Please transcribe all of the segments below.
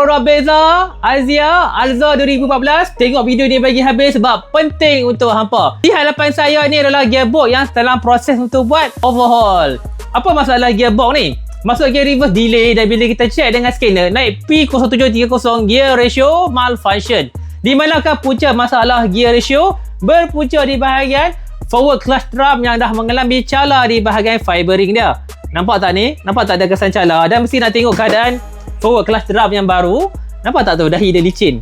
Aura Beza, Azia, Alza 2014. Tengok video ni bagi habis sebab penting untuk hampa. Di hadapan saya ni adalah gearbox yang dalam proses untuk buat overhaul. Apa masalah gearbox ni? Masuk gear reverse delay dan bila kita check dengan scanner naik P0730 gear ratio malfunction. Di manakah punca masalah gear ratio? Berpunca di bahagian forward clutch drum yang dah mengalami cala di bahagian fibering dia. Nampak tak ni? Nampak tak ada kesan cala? Dan mesti nak tengok keadaan forward clutch drum yang baru. Nampak tak tu dahi dia licin?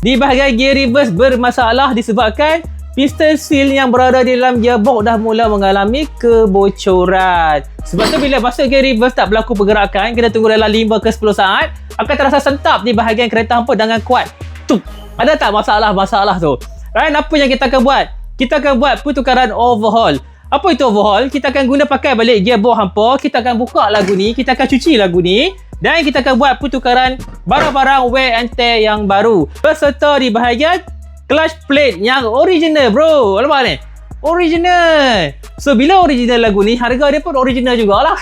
Di bahagian gear reverse bermasalah disebabkan piston seal yang berada di dalam gearbox dah mula mengalami kebocoran. Sebab tu bila masuk gear reverse tak berlaku pergerakan, kita tunggu dalam 5 ke 10 saat, akan terasa sentap di bahagian kereta hampa dengan kuat. Tup. Ada tak masalah-masalah tu? Right, apa yang kita akan buat? Kita akan buat pertukaran overhaul. Apa itu overhaul? Kita akan guna pakai balik gearbox hampa, kita akan buka lagu ni, kita akan cuci lagu ni dan kita akan buat pertukaran barang-barang wear and tear yang baru. Berserta di bahagian clutch plate yang original bro. Nampak ni? Original. So bila original lagu ni, harga dia pun original jugalah.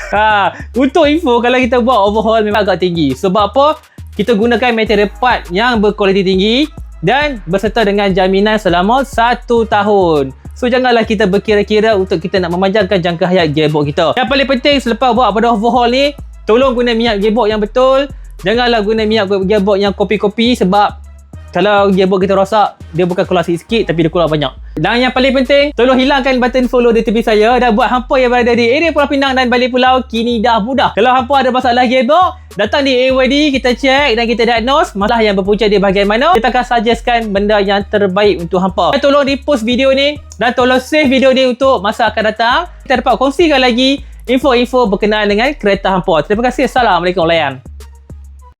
Untuk info, kalau kita buat overhaul memang agak tinggi. Sebab apa? Kita gunakan material part yang berkualiti tinggi dan berserta dengan jaminan selama 1 tahun. So janganlah kita berkira-kira untuk kita nak memanjangkan jangka hayat gearbox kita. Yang paling penting selepas buat pada overhaul ni, tolong guna minyak gearbox yang betul. Janganlah guna minyak gearbox yang kopi-kopi sebab kalau gearbox kita rosak, dia bukan keluar sikit tapi dia keluar banyak. Dan yang paling penting, tolong hilangkan button follow di tepi saya dan buat hampa yang berada di area Pulau Pinang dan Balik Pulau kini dah mudah. Kalau hampa ada masalah gearbox, datang di AYD, kita check dan kita diagnose masalah yang berpunca di bahagian mana. Kita akan suggestkan benda yang terbaik untuk hampa. Dan tolong repost video ni dan tolong save video ni untuk masa akan datang. Kita dapat kongsikan lagi info-info berkenaan dengan kereta hampa. Terima kasih. Assalamualaikum layan.